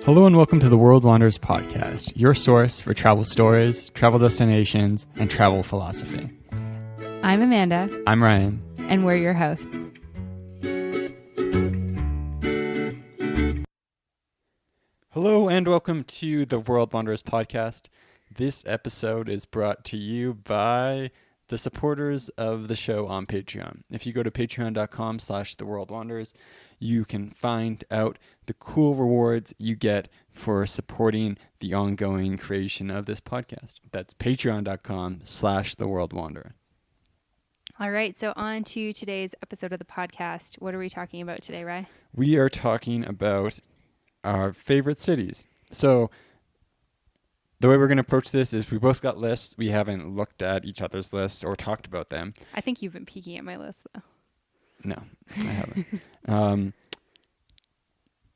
Hello and welcome to the World Wanderers podcast, your source for travel stories, travel destinations, and travel philosophy. I'm Amanda. I'm Ryan. And we're your hosts. Hello and welcome to the World Wanderers podcast. This episode is brought to you by the supporters of the show on Patreon. If you go to patreon.com/theworldwanderers, you can find out the cool rewards you get for supporting the ongoing creation of this podcast. That's patreon.com/theworldwanderer. All right, so on to today's episode of the podcast. What are we talking about today, Rye? We are talking about our favorite cities. So the way we're going to approach this is we both got lists. We haven't looked at each other's lists or talked about them. I think you've been peeking at my list, though. No, I haven't.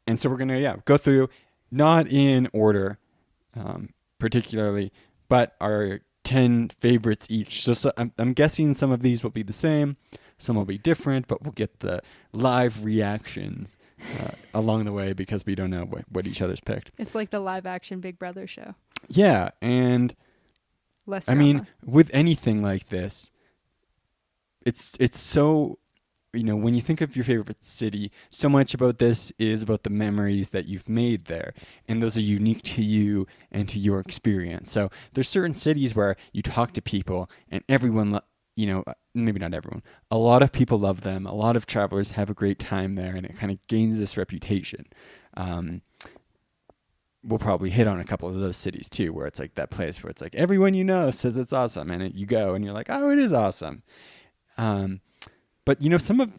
And so we're going to, go through, not in order particularly, but our 10 favorites each. So I'm guessing some of these will be the same, some will be different, but we'll get the live reactions along the way because we don't know what each other's picked. It's like the live action Big Brother show. Yeah, and less drama. I mean, with anything like this, it's so, when you think of your favorite city, so much about this is about the memories that you've made there, and those are unique to you and to your experience. So there's certain cities where you talk to people and everyone, maybe not everyone, a lot of people love them. A lot of travelers have a great time there, and it kind of gains this reputation. We'll probably hit on a couple of those cities too, where it's like that place where it's like everyone says it's awesome, and you go and you're like, oh, it is awesome. But some of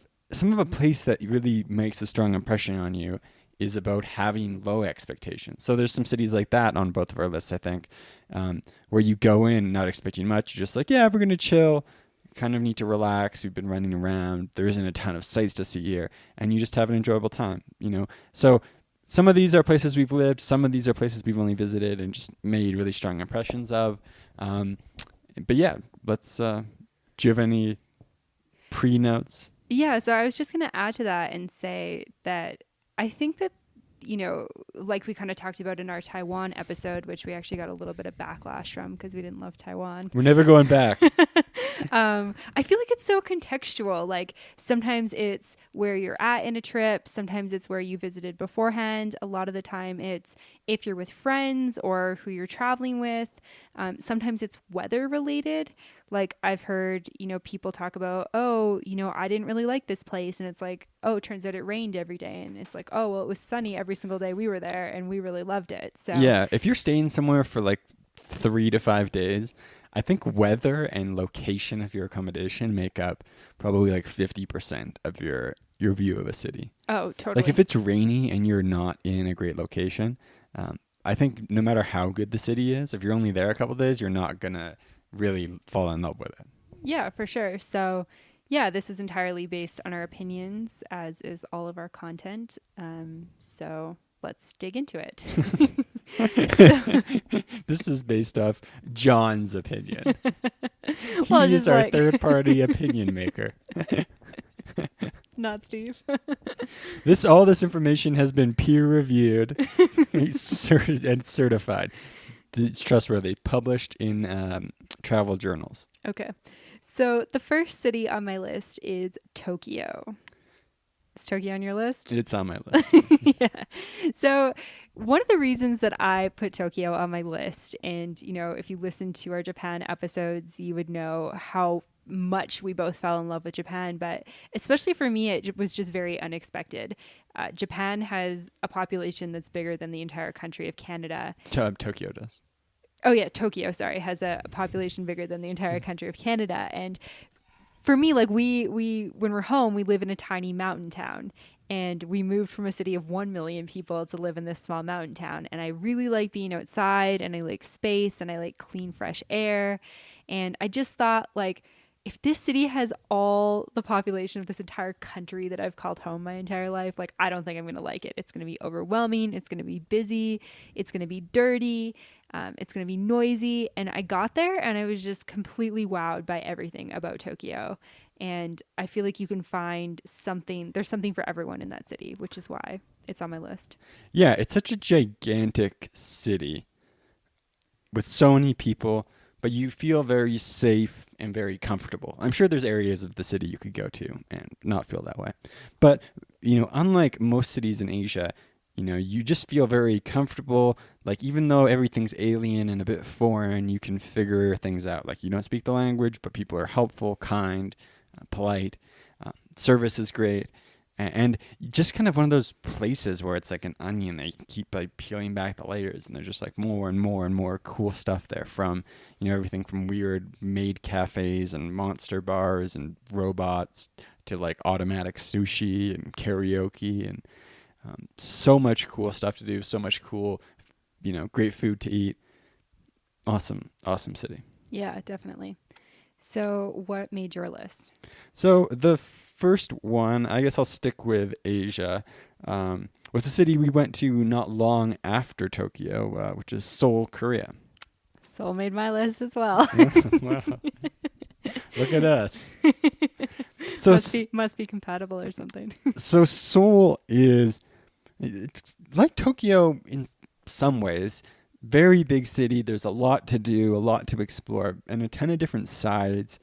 a place that really makes a strong impression on you is about having low expectations. So there's some cities like that on both of our lists, I think, where you go in not expecting much. You're just like, yeah, we're going to chill, kind of need to relax. We've been running around. There isn't a ton of sights to see here, and you just have an enjoyable time, So some of these are places we've lived. Some of these are places we've only visited and just made really strong impressions of. But yeah, let's, do you have any pre-notes? Yeah, so I was just going to add to that and say that I think that, like we kind of talked about in our Taiwan episode, which we actually got a little bit of backlash from because we didn't love Taiwan. We're never going back. I feel like it's so contextual. Like sometimes it's where you're at in a trip. Sometimes it's where you visited beforehand. A lot of the time it's if you're with friends or who you're traveling with. Sometimes it's weather related. Like I've heard, people talk about, I didn't really like this place. And it's like, oh, it turns out it rained every day. And it's like, oh, well, it was sunny every single day we were there and we really loved it. So yeah, if you're staying somewhere for like 3 to 5 days, I think weather and location of your accommodation make up probably like 50% of your view of a city. Oh, totally. Like if it's rainy and you're not in a great location, I think no matter how good the city is, if you're only there a couple of days, you're not going to really fall in love with it. Yeah, for sure. So yeah, this is entirely based on our opinions, as is all of our content. So let's dig into it. This is based off John's opinion. Well, he is our third-party opinion maker. Not Steve. All this information has been peer-reviewed and certified. It's trustworthy, published in travel journals. Okay. So the first city on my list is Tokyo. Is Tokyo on your list? It's on my list. Yeah. So one of the reasons that I put Tokyo on my list, and, if you listen to our Japan episodes, you would know how much we both fell in love with Japan. But especially for me, it was just very unexpected. Japan has a population that's bigger than the entire country of Canada. Tokyo does. Oh, yeah. Tokyo, has a population bigger than the entire country of Canada. And for me, like we when we're home, we live in a tiny mountain town, and we moved from a city of 1 million people to live in this small mountain town. And I really like being outside, and I like space, and I like clean, fresh air. And I just thought, like, if this city has all the population of this entire country that I've called home my entire life, like, I don't think I'm going to like it. It's going to be overwhelming. It's going to be busy. It's going to be dirty. It's going to be noisy. And I got there and I was just completely wowed by everything about Tokyo. And I feel like you can find something, there's something for everyone in that city, which is why it's on my list. Yeah, it's such a gigantic city with so many people, but you feel very safe and very comfortable. I'm sure there's areas of the city you could go to and not feel that way. But, unlike most cities in Asia, you just feel very comfortable. Like, even though everything's alien and a bit foreign, you can figure things out. Like, you don't speak the language, but people are helpful, kind, polite. Service is great. And just kind of one of those places where it's like an onion. They keep like peeling back the layers, and there's just like more and more and more cool stuff there. From everything from weird maid cafes and monster bars and robots to like automatic sushi and karaoke and so much cool stuff to do. So much cool, great food to eat. Awesome city. Yeah, definitely. So, what made your list? So the first one, I guess I'll stick with Asia, was a city we went to not long after Tokyo, which is Seoul, Korea. Seoul made my list as well. Wow. Look at us. So must be compatible or something. So Seoul it's like Tokyo in some ways. Very big city. There's a lot to do, a lot to explore, and a ton of different sides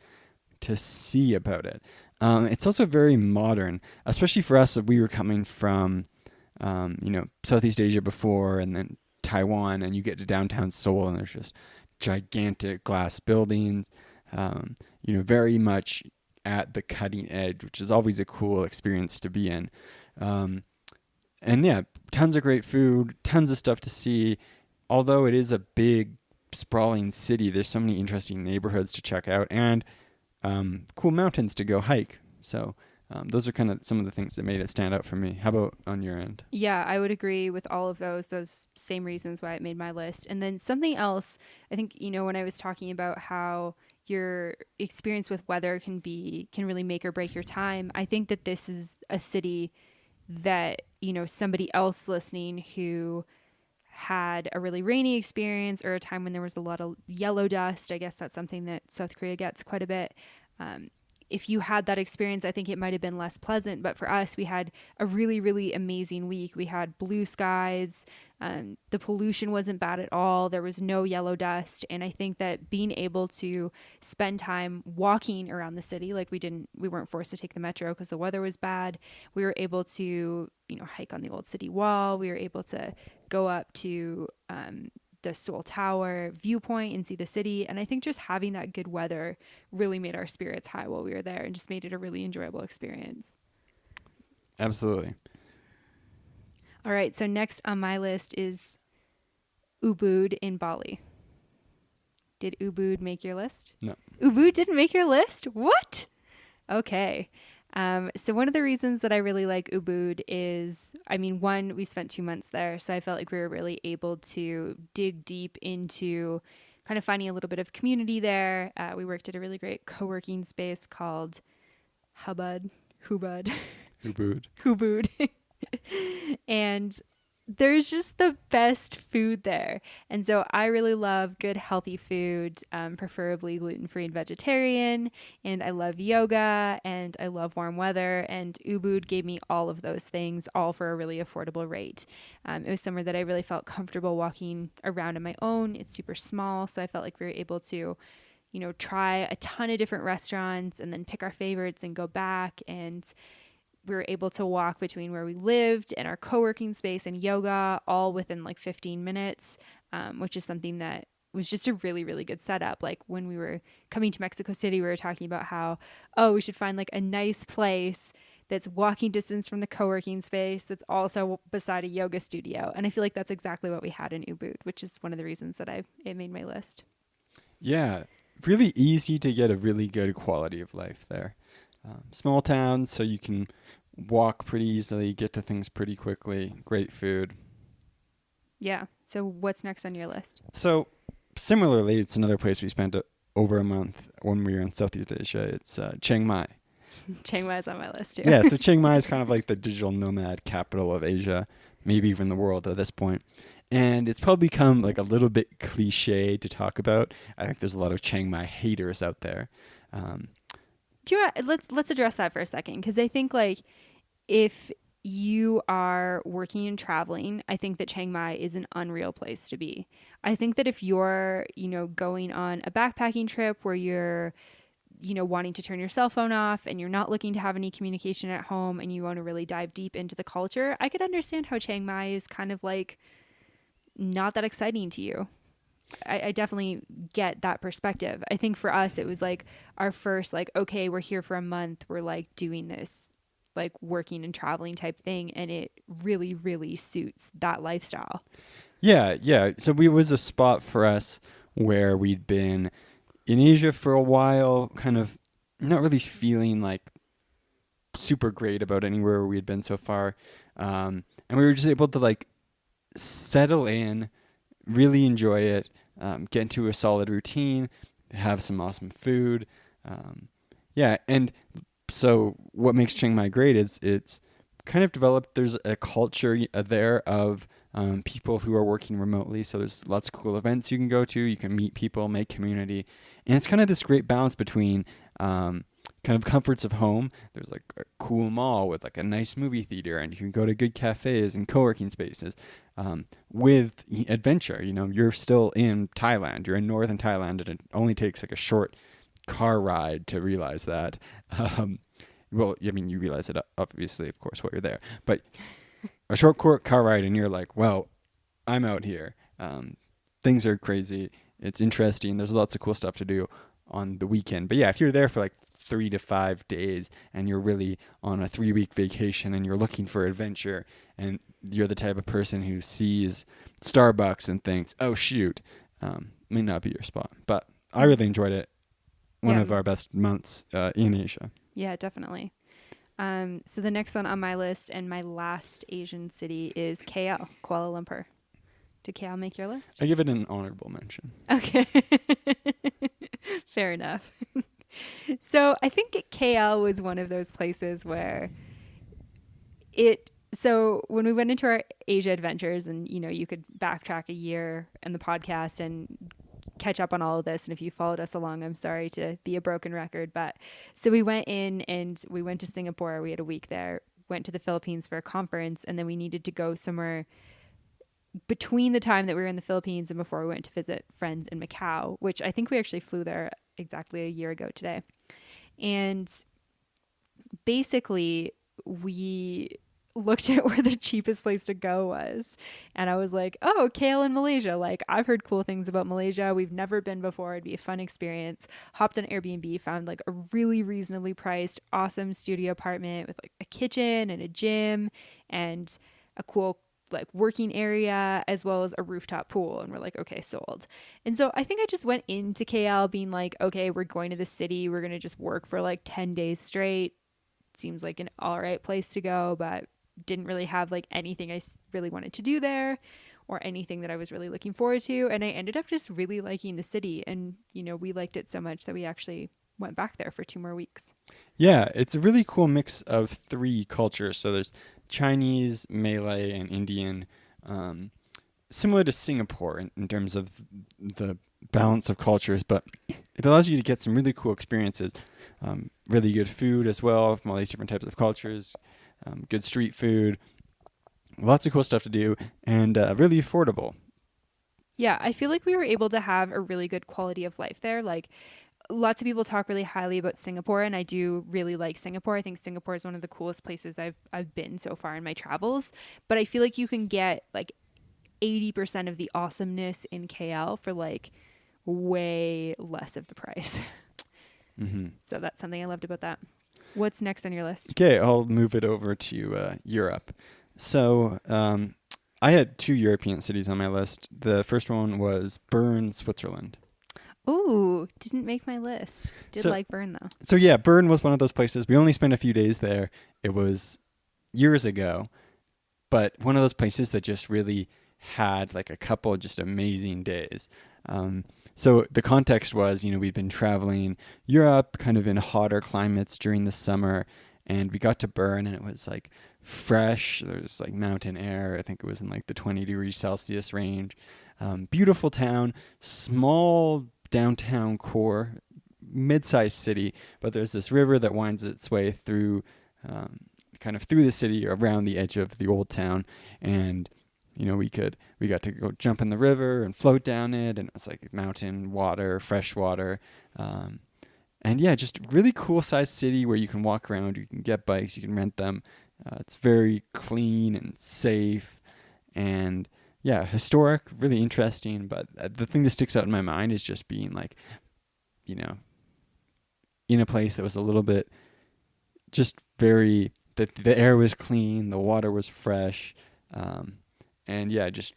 to see about it. It's also very modern, especially for us. We were coming from, Southeast Asia before, and then Taiwan, and you get to downtown Seoul, and there's just gigantic glass buildings. Very much at the cutting edge, which is always a cool experience to be in. And yeah, tons of great food, tons of stuff to see. Although it is a big, sprawling city, there's so many interesting neighborhoods to check out and cool mountains to go hike. So those are kind of some of the things that made it stand out for me. How about on your end? Yeah, I would agree with all of those same reasons why it made my list. And then something else, I think, when I was talking about how your experience with weather can really make or break your time, I think that this is a city that, somebody else listening who had a really rainy experience or a time when there was a lot of yellow dust. I guess that's something that South Korea gets quite a bit. If you had that experience, I think it might have been less pleasant. But for us, we had a really, really amazing week. We had blue skies. The pollution wasn't bad at all. There was no yellow dust. And I think that being able to spend time walking around the city, like we weren't forced to take the metro because the weather was bad. We were able to, hike on the old city wall. We were able to go up to the Seoul Tower viewpoint and see the city. And I think just having that good weather really made our spirits high while we were there and just made it a really enjoyable experience. Absolutely. All right. So next on my list is Ubud in Bali. Did Ubud make your list? No. Ubud didn't make your list? What? Okay. So one of the reasons that I really like Ubud is, one, we spent 2 months there. So I felt like we were really able to dig deep into kind of finding a little bit of community there. We worked at a really great co-working space called Ubud. And there's just the best food there. And so I really love good, healthy food, preferably gluten-free and vegetarian. And I love yoga and I love warm weather. And Ubud gave me all of those things, all for a really affordable rate. It was somewhere that I really felt comfortable walking around on my own. It's super small. So I felt like we were able to, try a ton of different restaurants and then pick our favorites and go back. And we were able to walk between where we lived and our co-working space and yoga all within like 15 minutes, which is something that was just a really, really good setup. Like when we were coming to Mexico City, we were talking about how, we should find like a nice place that's walking distance from the co-working space that's also beside a yoga studio. And I feel like that's exactly what we had in Ubud, which is one of the reasons that it made my list. Yeah, really easy to get a really good quality of life there. Small town, so you can walk pretty easily, get to things pretty quickly. Great food. Yeah. So what's next on your list? So similarly, it's another place we spent over a month when we were in Southeast Asia. It's Chiang Mai. Chiang Mai is on my list too. Yeah, so Chiang Mai is kind of like the digital nomad capital of Asia, maybe even the world at this point. And it's probably become like a little bit cliche to talk about. I think there's a lot of Chiang Mai haters out there. Do you want let's address that for a second, because I think like if you are working and traveling, I think that Chiang Mai is an unreal place to be. I think that if you're, going on a backpacking trip where you're, wanting to turn your cell phone off and you're not looking to have any communication at home and you want to really dive deep into the culture, I could understand how Chiang Mai is kind of like not that exciting to you. I definitely get that perspective. I think for us, it was like our first, like, okay, we're here for a month. We're like doing this, like working and traveling type thing. And it really, really suits that lifestyle. Yeah, yeah. So it was a spot for us where we'd been in Asia for a while, kind of not really feeling like super great about anywhere we had been so far. And we were just able to like settle in, really enjoy it, get into a solid routine, have some awesome food. Yeah, and so what makes Chiang Mai great is it's kind of developed. There's a culture there of people who are working remotely. So there's lots of cool events you can go to. You can meet people, make community. And it's kind of this great balance between kind of comforts of home. There's like a cool mall with like a nice movie theater, and you can go to good cafes and co-working spaces with adventure. You're still in Thailand. You're in northern Thailand, and it only takes like a short car ride to realize that. Well, I mean, you realize it obviously, of course, while you're there. But a short car ride, and you're like, well, I'm out here. Things are crazy. It's interesting. There's lots of cool stuff to do on the weekend. But yeah, if you're there for like 3 to 5 days and you're really on a 3-week vacation and you're looking for adventure and you're the type of person who sees Starbucks and thinks, oh, shoot, may not be your spot. But I really enjoyed it. One of our best months in Asia. Yeah, definitely. So the next one on my list and my last Asian city is KL, Kuala Lumpur. Did KL make your list? I give it an honorable mention. Okay. Fair enough. So I think KL was one of those places where so when we went into our Asia adventures and, you could backtrack a year in the podcast and catch up on all of this. And if you followed us along, I'm sorry to be a broken record. But so we went in and we went to Singapore. We had a week there, went to the Philippines for a conference, and then we needed to go somewhere between the time that we were in the Philippines and before we went to visit friends in Macau, which I think we actually flew there exactly a year ago today. And basically we looked at where the cheapest place to go was. And I was like, oh, KL in Malaysia. Like, I've heard cool things about Malaysia. We've never been before. It'd be a fun experience. Hopped on Airbnb, found like a really reasonably priced, awesome studio apartment with like a kitchen and a gym and a cool like working area as well as a rooftop pool. And we're like, okay, sold. And so I think I just went into KL being like, okay, we're going to the city. We're going to just work for like 10 days straight. Seems like an all right place to go, but didn't really have like anything I really wanted to do there or anything that I was really looking forward to. And I ended up just really liking the city. And, we liked it so much that we actually went back there for 2 more weeks. Yeah, it's a really cool mix of 3 cultures. So there's Chinese, Malay, and Indian, similar to Singapore in terms of the balance of cultures, but it allows you to get some really cool experiences. Really good food as well from all these different types of cultures, good street food, lots of cool stuff to do, and really affordable. Yeah, I feel like we were able to have a really good quality of life there. Like, lots of people talk really highly about Singapore, and I do really like Singapore. I think Singapore is one of the coolest places I've been so far in my travels. But I feel like you can get like 80% of the awesomeness in KL for like way less of the price. Mm-hmm. So that's something I loved about that. What's next on your list? Okay, I'll move it over to Europe. So I had 2 European cities on my list. The first one was Bern, Switzerland. Ooh, didn't make my list. Did like Bern though. So yeah, Bern was one of those places. We only spent a few days there. It was years ago, but one of those places that just really had like a couple just amazing days. So the context was, we've been traveling Europe kind of in hotter climates during the summer, and we got to Bern and it was like fresh. There's like mountain air. I think it was in like the 20 degrees Celsius range. Beautiful town, small downtown core, mid-sized city, but there's this river that winds its way through kind of through the city around the edge of the old town. And we got to go jump in the river and float down it, and it's like mountain water, fresh water. And yeah, just really cool sized city where you can walk around, you can get bikes, you can rent them. It's very clean and safe, and yeah, historic, really interesting. But the thing that sticks out in my mind is just being like, in a place that was a little bit just very, the air was clean, the water was fresh. And yeah, just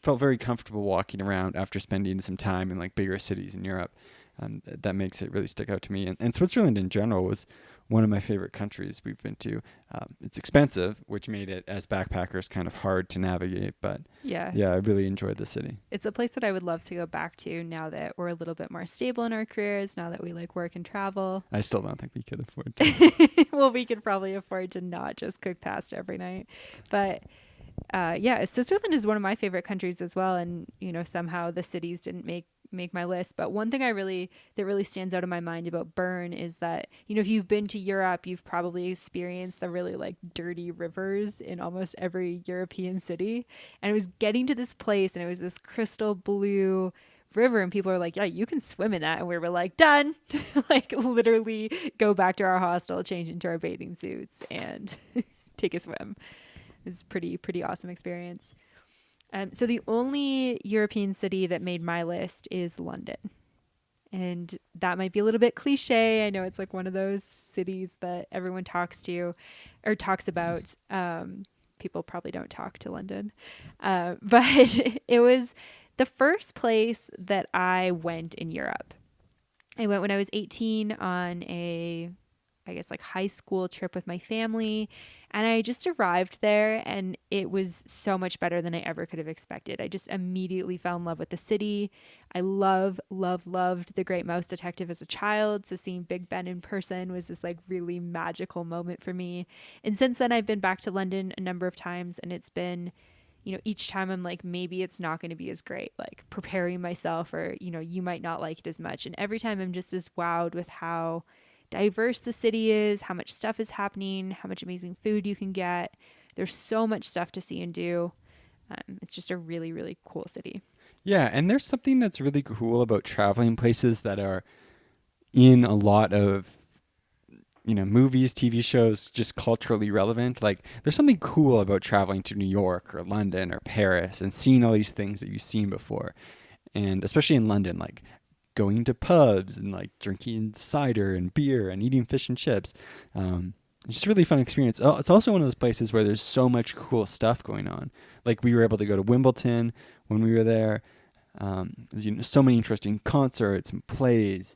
felt very comfortable walking around after spending some time in like bigger cities in Europe. That makes it really stick out to me. And Switzerland in general was one of my favorite countries we've been to. It's expensive, which made it as backpackers kind of hard to navigate. But yeah, I really enjoyed the city. It's a place that I would love to go back to now that we're a little bit more stable in our careers, now that we like work and travel. I still don't think we could afford to. Well, we could probably afford to not just cook pasta every night. But yeah, Switzerland is one of my favorite countries as well. And, somehow the cities didn't make my list. But one thing that really stands out in my mind about Bern is that, if you've been to Europe, you've probably experienced the really like dirty rivers in almost every European city. And it was getting to this place and it was this crystal blue river, and people are like, yeah, you can swim in that. And we were like, done. Like literally go back to our hostel, change into our bathing suits and take a swim. It was pretty awesome experience. So the only European city that made my list is London. And that might be a little bit cliche. I know it's like one of those cities that everyone talks about. People probably don't talk to London. But it was the first place that I went in Europe. I went when I was 18 on a high school trip with my family. And I just arrived there and it was so much better than I ever could have expected. I just immediately fell in love with the city. I loved The Great Mouse Detective as a child. So seeing Big Ben in person was this like really magical moment for me. And since then I've been back to London a number of times, and it's been, each time I'm like, maybe it's not going to be as great, like preparing myself, or, you might not like it as much. And every time I'm just as wowed with how diverse the city is, how much stuff is happening, how much amazing food you can get. There's so much stuff to see and do. It's just a really, really cool city. Yeah, and there's something that's really cool about traveling places that are in a lot of, movies, TV shows, just culturally relevant. Like there's something cool about traveling to New York or London or Paris and seeing all these things that you've seen before. And especially in London, like going to pubs and like drinking cider and beer and eating fish and chips. It's just a really fun experience. It's also one of those places where there's so much cool stuff going on. Like we were able to go to Wimbledon when we were there. So many interesting concerts and plays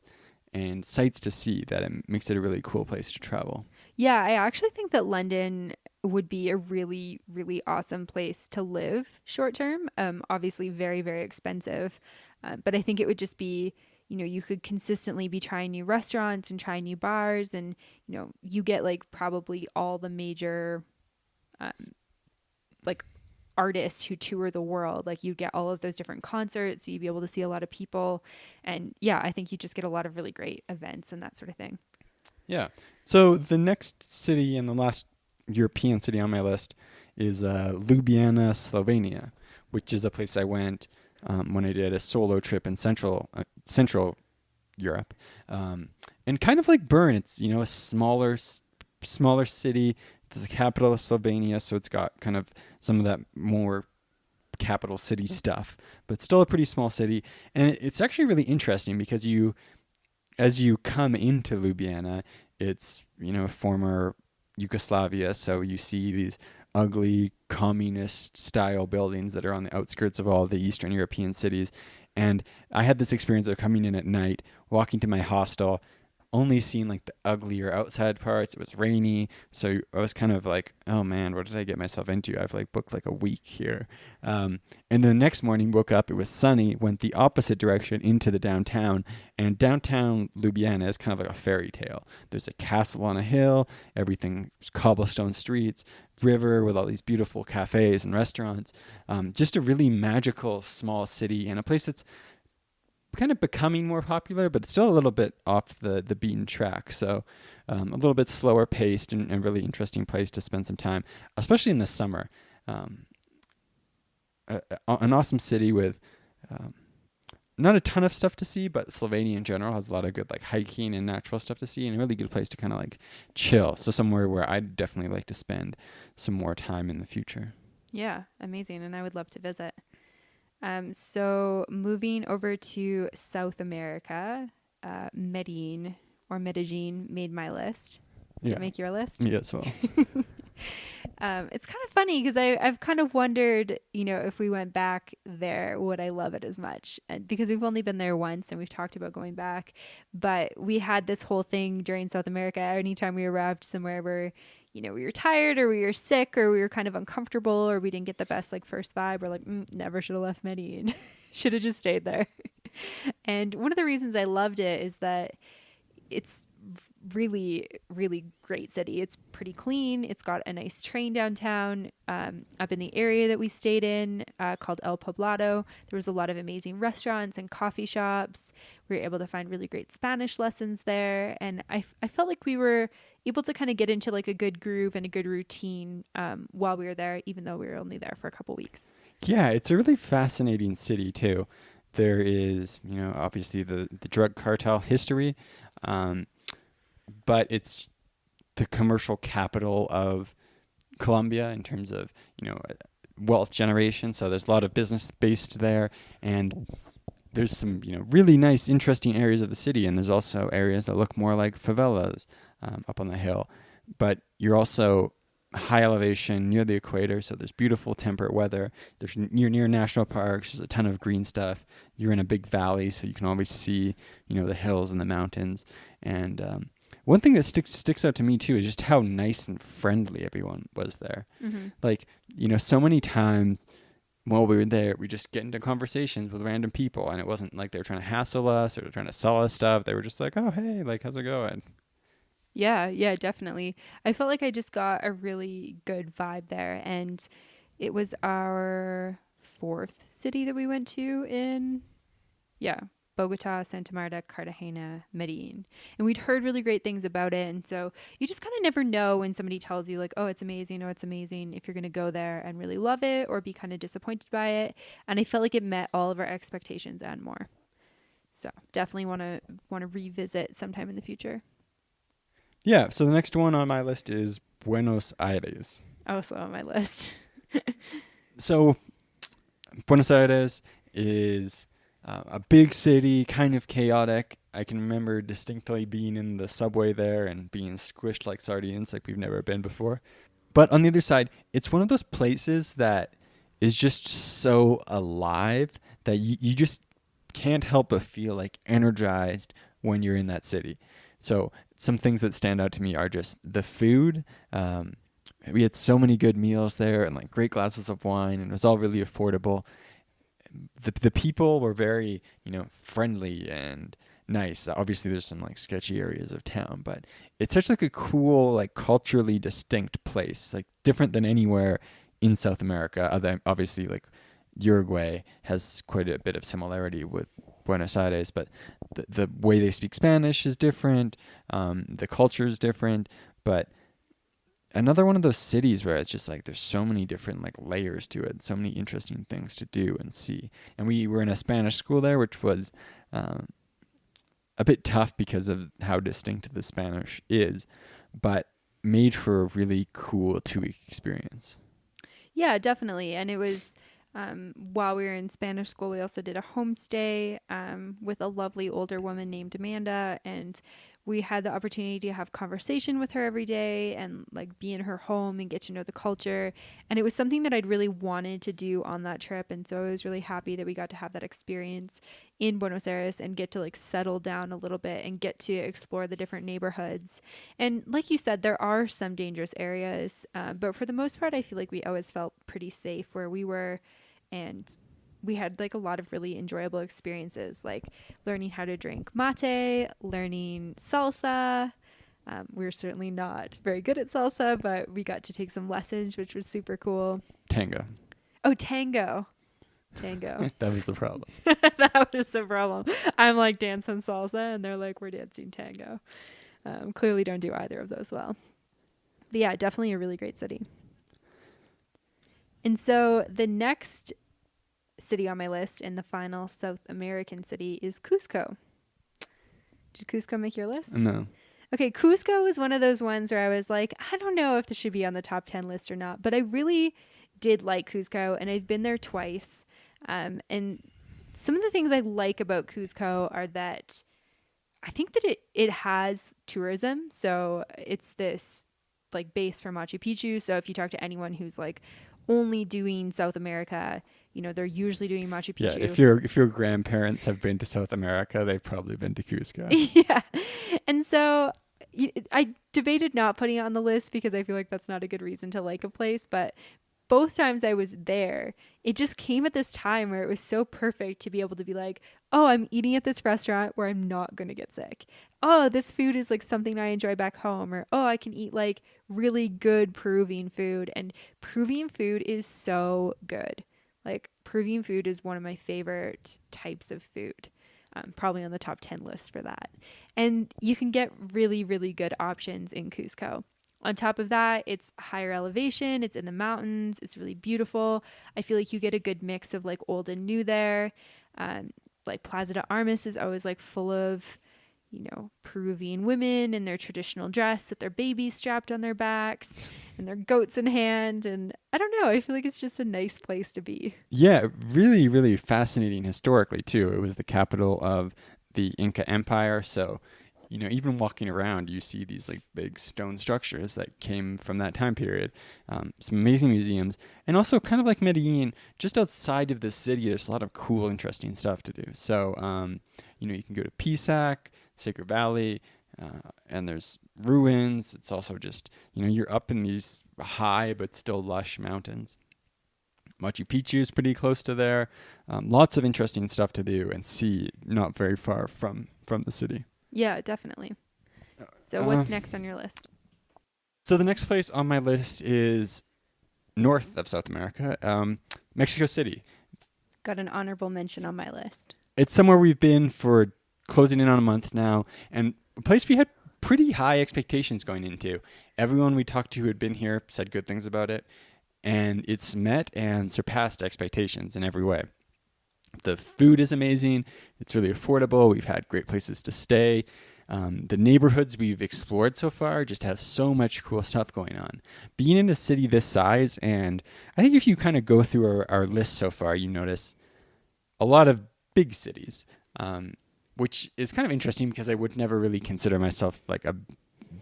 and sights to see that it makes it a really cool place to travel. Yeah, I actually think that London would be a really, really awesome place to live short term. Obviously very, very expensive. But I think it would just be, you could consistently be trying new restaurants and trying new bars, and, you get like probably all the major, like artists who tour the world. Like you get all of those different concerts, so you'd be able to see a lot of people. And yeah, I think you just get a lot of really great events and that sort of thing. Yeah. So the next city and the last European city on my list is Ljubljana, Slovenia, which is a place I went when I did a solo trip in Central Europe. And kind of like Bern, it's, a smaller city. It's the capital of Slovenia, so it's got kind of some of that more capital city stuff, but still a pretty small city. And it's actually really interesting because as you come into Ljubljana, it's, former Yugoslavia, so you see these ugly communist style buildings that are on the outskirts of all the Eastern European cities. And I had this experience of coming in at night, walking to my hostel, only seeing like the uglier outside parts. It was rainy, so I was kind of like, oh man, what did I get myself into? I've like booked like a week here. And the next morning, woke up, it was sunny, went the opposite direction into the downtown, and downtown Ljubljana is kind of like a fairy tale. There's a castle on a hill, everything's cobblestone streets, river with all these beautiful cafes and restaurants. Just a really magical small city, and a place that's kind of becoming more popular, but it's still a little bit off the beaten track. So a little bit slower paced and really interesting place to spend some time, especially in the summer. Um, an awesome city with not a ton of stuff to see, but Slovenia in general has a lot of good like hiking and natural stuff to see, and a really good place to kind of like chill. So somewhere where I'd definitely like to spend some more time in the future. Yeah, amazing. And I would love to visit. So moving over to South America, Medellin made my list. Did it make your list? Yeah, as well. It's kind of funny because I've kind of wondered, if we went back there, would I love it as much? And because we've only been there once and we've talked about going back, but we had this whole thing during South America. Anytime we arrived somewhere where, we were tired or we were sick or we were kind of uncomfortable or we didn't get the best like first vibe, we're like, never should have left Medellin. Should have just stayed there. And one of the reasons I loved it is that it's really, really great city. It's pretty clean. It's got a nice train downtown. Up in the area that we stayed in, called El Poblado, there was a lot of amazing restaurants and coffee shops. We were able to find really great Spanish lessons there, and I felt like we were able to kind of get into like a good groove and a good routine while we were there, even though we were only there for a couple weeks. Yeah, it's a really fascinating city too. There is, obviously the drug cartel history. But it's the commercial capital of Colombia in terms of, wealth generation. So there's a lot of business based there, and there's some, really nice, interesting areas of the city. And there's also areas that look more like favelas up on the hill. But you're also high elevation near the equator, so there's beautiful temperate weather. You're near national parks. There's a ton of green stuff. You're in a big valley, so you can always see, the hills and the mountains. And one thing that sticks out to me too is just how nice and friendly everyone was there. Mm-hmm. Like, so many times while we were there, we just get into conversations with random people, and it wasn't like they were trying to hassle us or trying to sell us stuff. They were just like, "Oh, hey, like, how's it going?" Yeah, definitely. I felt like I just got a really good vibe there, and it was our fourth city that we went to in, Bogota, Santa Marta, Cartagena, Medellin. And we'd heard really great things about it. And so you just kind of never know when somebody tells you like, oh, it's amazing, if you're going to go there and really love it or be kind of disappointed by it. And I felt like it met all of our expectations and more. So definitely want to revisit sometime in the future. Yeah. So the next one on my list is Buenos Aires. Also on my list. So Buenos Aires is a big city, kind of chaotic. I can remember distinctly being in the subway there and being squished like sardines like we've never been before. But on the other side, it's one of those places that is just so alive that you just can't help but feel like energized when you're in that city. So some things that stand out to me are just the food. We had so many good meals there and like great glasses of wine, and it was all really affordable. The people were very, friendly and nice. Obviously, there's some like sketchy areas of town, but it's such like a cool, like culturally distinct place, like different than anywhere in South America. Other obviously, like Uruguay has quite a bit of similarity with Buenos Aires, but the way they speak Spanish is different. The culture is different, but another one of those cities where it's just like there's so many different like layers to it, so many interesting things to do and see. And we were in a Spanish school there, which was a bit tough because of how distinct the Spanish is, but made for a really cool 2-week experience. Yeah, definitely. And it was while we were in Spanish school, we also did a homestay with a lovely older woman named Amanda, and we had the opportunity to have conversation with her every day and like be in her home and get to know the culture. And it was something that I'd really wanted to do on that trip. And so I was really happy that we got to have that experience in Buenos Aires and get to like settle down a little bit and get to explore the different neighborhoods. And like you said, there are some dangerous areas, but for the most part, I feel like we always felt pretty safe where we were. And we had like a lot of really enjoyable experiences, like learning how to drink mate, learning salsa. We were certainly not very good at salsa, but we got to take some lessons, which was super cool. Tango. Oh, tango. Tango. That was the problem. That was the problem. I'm like dancing salsa and they're like, we're dancing tango. Clearly don't do either of those well. But yeah, definitely a really great city. And so the next city on my list and the final South American city is Cusco. Did Cusco make your list? No. Okay, Cusco was one of those ones where I was like, I don't know if this should be on the top 10 list or not, but I really did like Cusco and I've been there twice. And some of the things I like about Cusco are that I think that it has tourism. So it's this like base for Machu Picchu. So if you talk to anyone who's like only doing South America, you know, they're usually doing Machu Picchu. Yeah, if your grandparents have been to South America, they've probably been to Cusco. Yeah. And so I debated not putting it on the list because I feel like that's not a good reason to like a place, but both times I was there, it just came at this time where it was so perfect to be able to be like, oh, I'm eating at this restaurant where I'm not going to get sick. Oh, this food is like something I enjoy back home. Or, oh, I can eat like really good Peruvian food. And Peruvian food is so good. Like Peruvian food is one of my favorite types of food. Probably on the top 10 list for that. And you can get really, really good options in Cusco. On top of that, it's higher elevation, it's in the mountains, it's really beautiful. I feel like you get a good mix of like old and new there. Like Plaza de Armas is always like full of, you know, Peruvian women in their traditional dress with their babies strapped on their backs and their goats in hand. And I don't know, I feel like it's just a nice place to be. Yeah, really, really fascinating historically too. It was the capital of the Inca Empire, so you know, even walking around, you see these like big stone structures that came from that time period. Some amazing museums, and also kind of like Medellin, just outside of the city, there's a lot of cool, interesting stuff to do. So, you know, you can go to Pisac, Sacred Valley, and there's ruins. It's also just, you know, you're up in these high but still lush mountains. Machu Picchu is pretty close to there. Lots of interesting stuff to do and see, not very far from the city. Yeah, definitely. So what's next on your list? So the next place on my list is north of South America, Mexico City. Got an honorable mention on my list. It's somewhere we've been for closing in on a month now, and a place we had pretty high expectations going into. Everyone we talked to who had been here said good things about it, and it's met and surpassed expectations in every way. The food is amazing. It's really affordable. We've had great places to stay. The neighborhoods we've explored so far just have so much cool stuff going on. Being in a city this size, and I think if you kind of go through our list so far, you notice a lot of big cities, which is kind of interesting because I would never really consider myself like a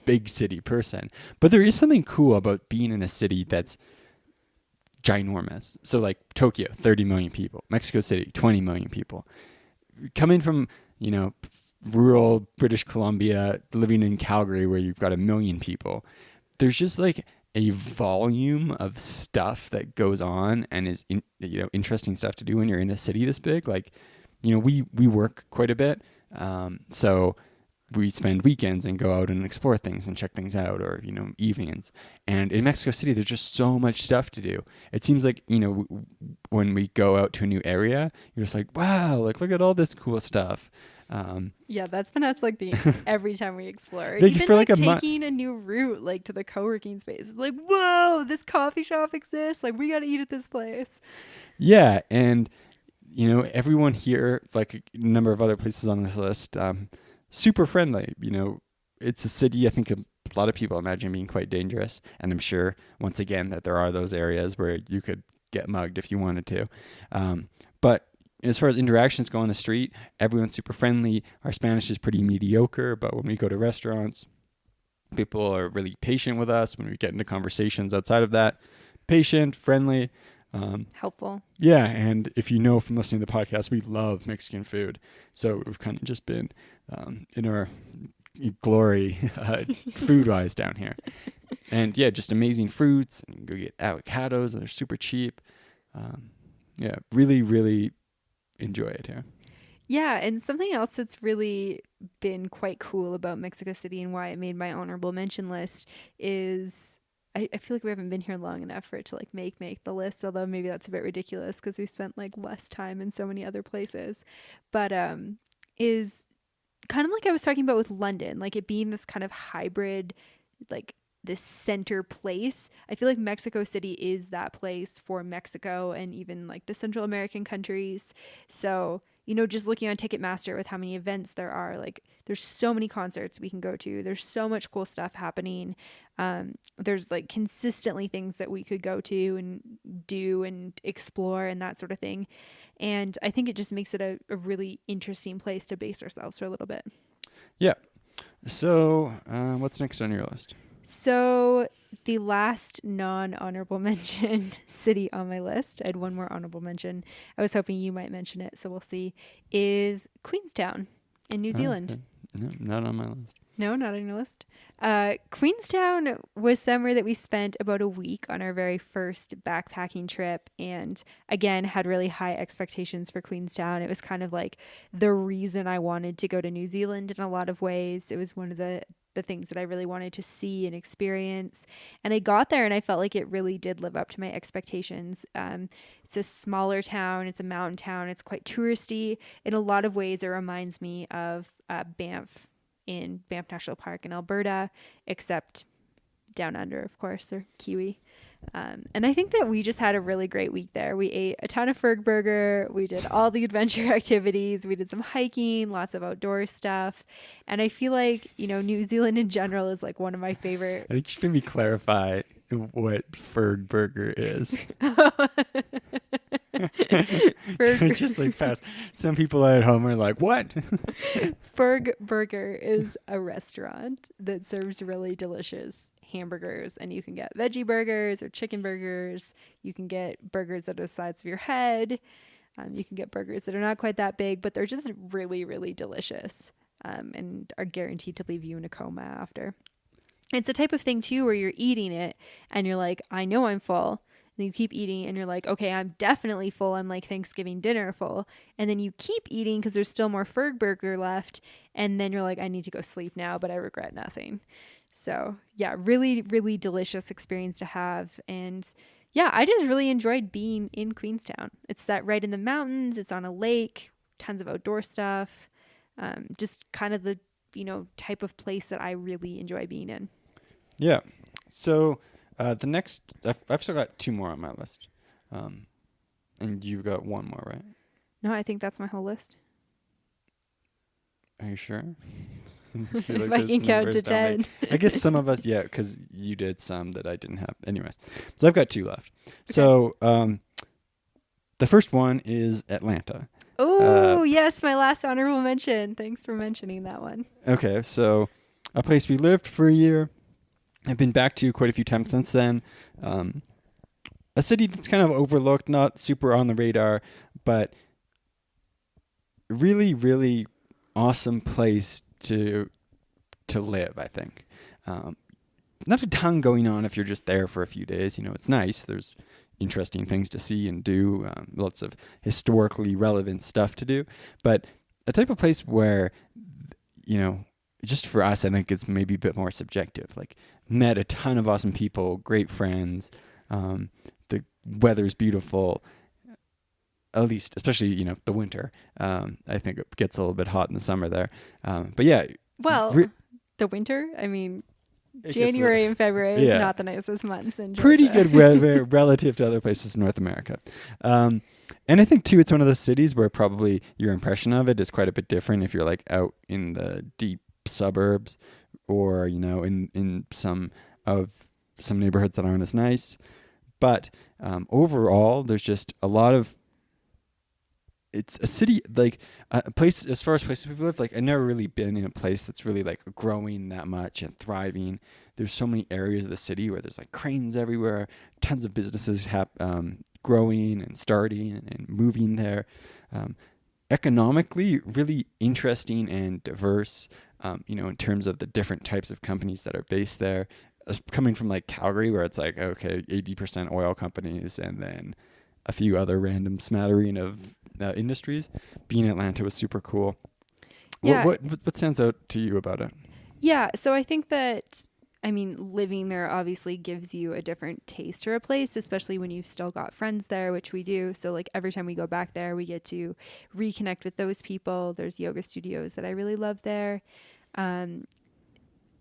big city person. But there is something cool about being in a city that's ginormous. So like Tokyo, 30 million people. Mexico City, 20 million people. Coming from, you know, rural British Columbia, living in Calgary where you've got 1 million people, there's just like a volume of stuff that goes on and is interesting stuff to do when you're in a city this big. Like, you know, we work quite a bit, so we spend weekends and go out and explore things and check things out, or, you know, evenings. And in Mexico City, there's just so much stuff to do. It seems like, you know, when we go out to a new area, you're just like, wow, like look at all this cool stuff. Yeah, that's been us like every time we explore. Like, Even for like taking a new route like to the co-working space. It's like, whoa, this coffee shop exists. Like we got to eat at this place. Yeah, and you know, everyone here, like a number of other places on this list, super friendly. You know, it's a city I think a lot of people imagine being quite dangerous, and I'm sure once again that there are those areas where you could get mugged if you wanted to. But as far as interactions go on the street, everyone's super friendly. Our Spanish is pretty mediocre, but when we go to restaurants, people are really patient with us. When we get into conversations outside of that, patient, friendly. Helpful. Yeah, and if you know from listening to the podcast, we love Mexican food. So we've kind of just been in our glory food-wise down here. And yeah, just amazing fruits. And go get avocados. They're super cheap. Yeah, really, really enjoy it here. Yeah, and something else that's really been quite cool about Mexico City and why it made my honorable mention list is I feel like we haven't been here long enough for it to like make the list, although maybe that's a bit ridiculous because we spent like less time in so many other places. But is kind of like I was talking about with London, like it being this kind of hybrid, like this center place. I feel like Mexico City is that place for Mexico and even like the Central American countries. So, you know, just looking on Ticketmaster with how many events there are, like there's so many concerts we can go to. There's so much cool stuff happening. There's like consistently things that we could go to and do and explore and that sort of thing. And I think it just makes it a really interesting place to base ourselves for a little bit. Yeah. So what's next on your list? So the last non-honorable mention city on my list, I had one more honorable mention. I was hoping you might mention it, so we'll see, is Queenstown in New Zealand. Okay. No, not on my list. No, not on your list. Queenstown was somewhere that we spent about a week on our very first backpacking trip, and again had really high expectations for Queenstown. It was kind of like the reason I wanted to go to New Zealand in a lot of ways. It was one of the things that I really wanted to see and experience. And I got there and I felt like it really did live up to my expectations. It's a smaller town. It's a mountain town. It's quite touristy. In a lot of ways, it reminds me of Banff in Banff National Park in Alberta, except down under, of course, or Kiwi. And I think that we just had a really great week there. We ate a ton of Ferg burger. We did all the adventure activities. We did some hiking, lots of outdoor stuff. And I feel like, you know, New Zealand in general is like one of my favorite. I think you should maybe clarify what Ferg burger is. Just like fast. Some people at home are like, what? Ferg Burger is a restaurant that serves really delicious hamburgers, and you can get veggie burgers or chicken burgers. You can get burgers that are the size of your head. You can get burgers that are not quite that big, but they're just really, really delicious, and are guaranteed to leave you in a coma after. It's the type of thing too where you're eating it and you're like, I know I'm full. And you keep eating and you're like, okay, I'm definitely full. I'm like Thanksgiving dinner full. And then you keep eating because there's still more Ferg burger left. And then you're like, I need to go sleep now, but I regret nothing. So yeah, really, really delicious experience to have. And yeah, I just really enjoyed being in Queenstown. It's that right in the mountains. It's on a lake, tons of outdoor stuff. Just kind of the, you know, type of place that I really enjoy being in. Yeah. So the next, I've still got two more on my list. And you've got one more, right? No, I think that's my whole list. Are you sure? If I can count to 10. I guess some of us, yeah, because you did some that I didn't have. Anyways, so I've got two left. Okay. So the first one is Atlanta. Oh, yes, my last honorable mention. Thanks for mentioning that one. Okay, so a place we lived for a year. I've been back to quite a few times since then. A city that's kind of overlooked, not super on the radar, but really, really awesome place to live, I think. Not a ton going on if you're just there for a few days. You know, it's nice. There's interesting things to see and do, lots of historically relevant stuff to do, but a type of place where, you know, just for us, I think it's maybe a bit more subjective. Like, met a ton of awesome people, great friends. The weather's beautiful, at least, especially, you know, the winter. I think it gets a little bit hot in the summer there. But yeah. Well, the winter, I mean, January and February is not the nicest months in Georgia. Pretty good weather relative to other places in North America. And I think, too, it's one of those cities where probably your impression of it is quite a bit different if you're, like, out in the deep suburbs or, you know, in some neighborhoods that aren't as nice. But overall, there's just a lot of, it's a city, like a place, as far as places we've lived, like I've never really been in a place that's really like growing that much and thriving. There's so many areas of the city where there's like cranes everywhere, tons of businesses growing and starting and moving there. Economically, really interesting and diverse, you know, in terms of the different types of companies that are based there. Coming from like Calgary, where it's like, okay, 80% oil companies and then a few other random smattering of industries. Being in Atlanta was super cool. Yeah. What stands out to you about it? Yeah, so I think that I mean, living there obviously gives you a different taste for a place, especially when you've still got friends there, which we do. So, like, every time we go back there, we get to reconnect with those people. There's yoga studios that I really love there. Um,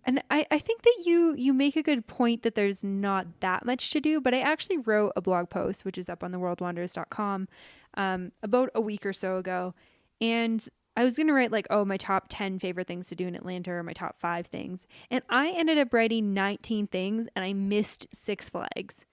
and I think that you make a good point that there's not that much to do, but I actually wrote a blog post, which is up on theworldwanderers.com, about a week or so ago. And I was going to write like, oh, my top 10 favorite things to do in Atlanta or my top 5 things. And I ended up writing 19 things and I missed Six Flags.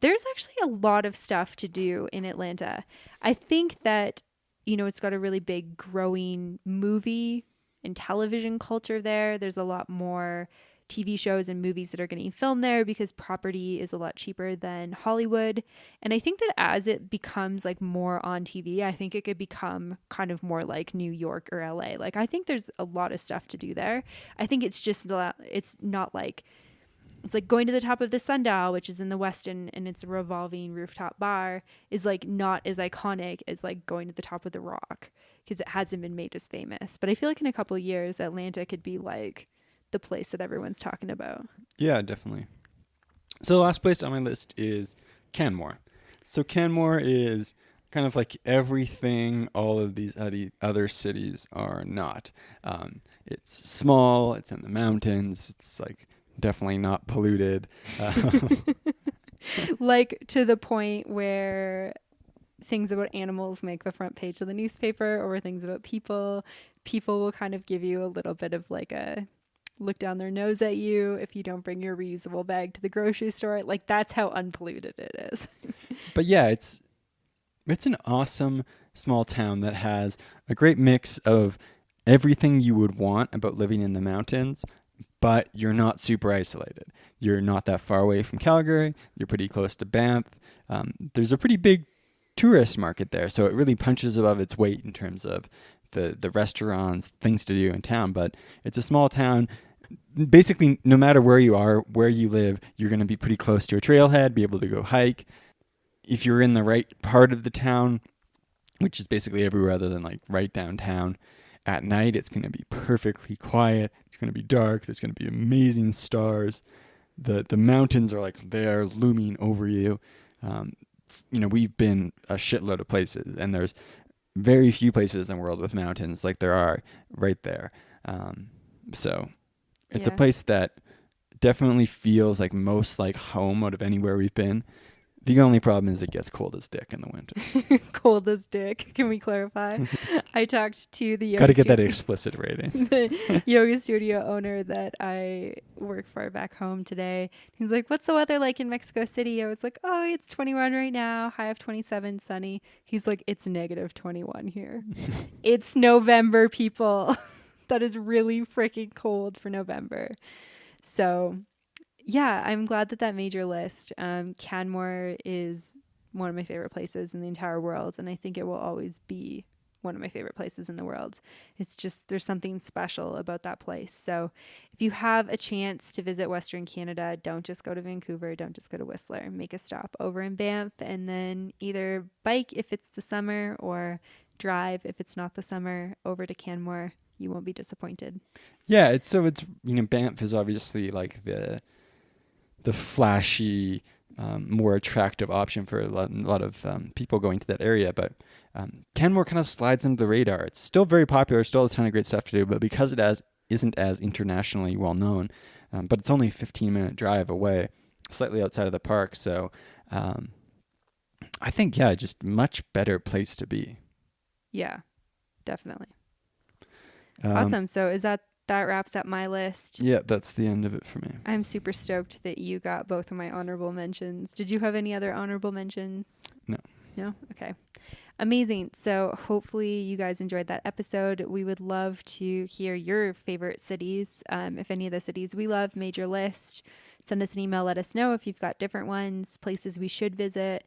There's actually a lot of stuff to do in Atlanta. I think that, it's got a really big growing movie and television culture there. There's a lot more TV shows and movies that are getting filmed there because property is a lot cheaper than Hollywood. And I think that as it becomes like more on TV, I think it could become kind of more like New York or LA. Like, I think there's a lot of stuff to do there. I think it's just, it's not like, it's like going to the top of the Sundial, which is in the Westin, and it's a revolving rooftop bar, is like not as iconic as like going to the top of the Rock because it hasn't been made as famous. But I feel like in a couple of years, Atlanta could be like the place that everyone's talking about. Yeah, definitely. So the last place on my list is Canmore. So Canmore is kind of like everything all of these other cities are not. It's small, it's in the mountains, it's like definitely not polluted. Like to the point where things about animals make the front page of the newspaper, or things about people will kind of give you a little bit of like a look down their nose at you if you don't bring your reusable bag to the grocery store. Like, that's how unpolluted it is. But yeah, it's an awesome small town that has a great mix of everything you would want about living in the mountains, but you're not super isolated. You're not that far away from Calgary. You're pretty close to Banff. There's a pretty big tourist market there, so it really punches above its weight in terms of the restaurants, things to do in town. But it's a small town. Basically, no matter where you are, where you live, you're going to be pretty close to a trailhead, be able to go hike. If you're in the right part of the town, which is basically everywhere other than like right downtown, at night it's going to be perfectly quiet. It's going to be dark. There's going to be amazing stars. The mountains are like there looming over you. We've been a shitload of places, and there's very few places in the world with mountains like there are right there. So it's a place that definitely feels like most like home out of anywhere we've been. The only problem is it gets cold as dick in the winter. Cold as dick. Can we clarify? I talked to the yoga Got to get that explicit rating. the yoga studio owner that I work for back home today. He's like, "What's the weather like in Mexico City?" I was like, "Oh, it's 21 right now. High of 27, sunny." He's like, "It's negative 21 here." It's November, people. That is really freaking cold for November. So yeah, I'm glad that made your list. Canmore is one of my favorite places in the entire world, and I think it will always be one of my favorite places in the world. It's just, there's something special about that place. So if you have a chance to visit Western Canada, don't just go to Vancouver, don't just go to Whistler. Make a stop over in Banff, and then either bike if it's the summer or drive if it's not the summer over to Canmore. You won't be disappointed. Yeah, it's Banff is obviously like the flashy, more attractive option for a lot of people going to that area. But Canmore kind of slides into the radar. It's still very popular, still a ton of great stuff to do, but because it isn't as internationally well known, but it's only a 15-minute drive away, slightly outside of the park. So I think, just much better place to be. Yeah, definitely. Awesome. So that wraps up my list. Yeah, that's the end of it for me. I'm super stoked that you got both of my honorable mentions. Did you have any other honorable mentions? No. No? Okay. Amazing. So hopefully you guys enjoyed that episode. We would love to hear your favorite cities. If any of the cities we love made your list, send us an email. Let us know if you've got different ones, places we should visit.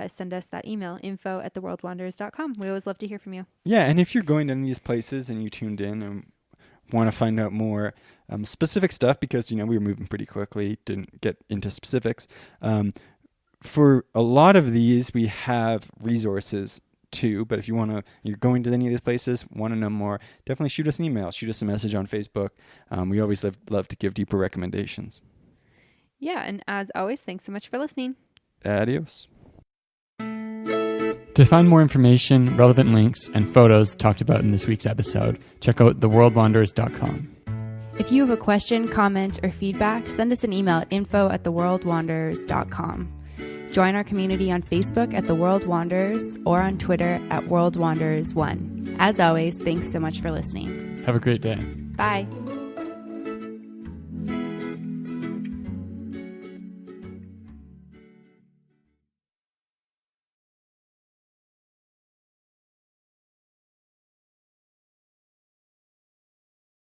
Send us that email, info@theworldwanderers.com. We always love to hear from you. Yeah, and if you're going to these places and you tuned in and want to find out more specific stuff, because we were moving pretty quickly, didn't get into specifics. For a lot of these, we have resources too. But if you're going to any of these places, want to know more, definitely shoot us an email, shoot us a message on Facebook. We always love to give deeper recommendations. Yeah, and as always, thanks so much for listening. Adios. To find more information, relevant links, and photos talked about in this week's episode, check out theworldwanderers.com. If you have a question, comment, or feedback, send us an email at info@theworldwanderers.com. Join our community on Facebook at The World Wanderers or on Twitter at WorldWanderers1. As always, thanks so much for listening. Have a great day. Bye.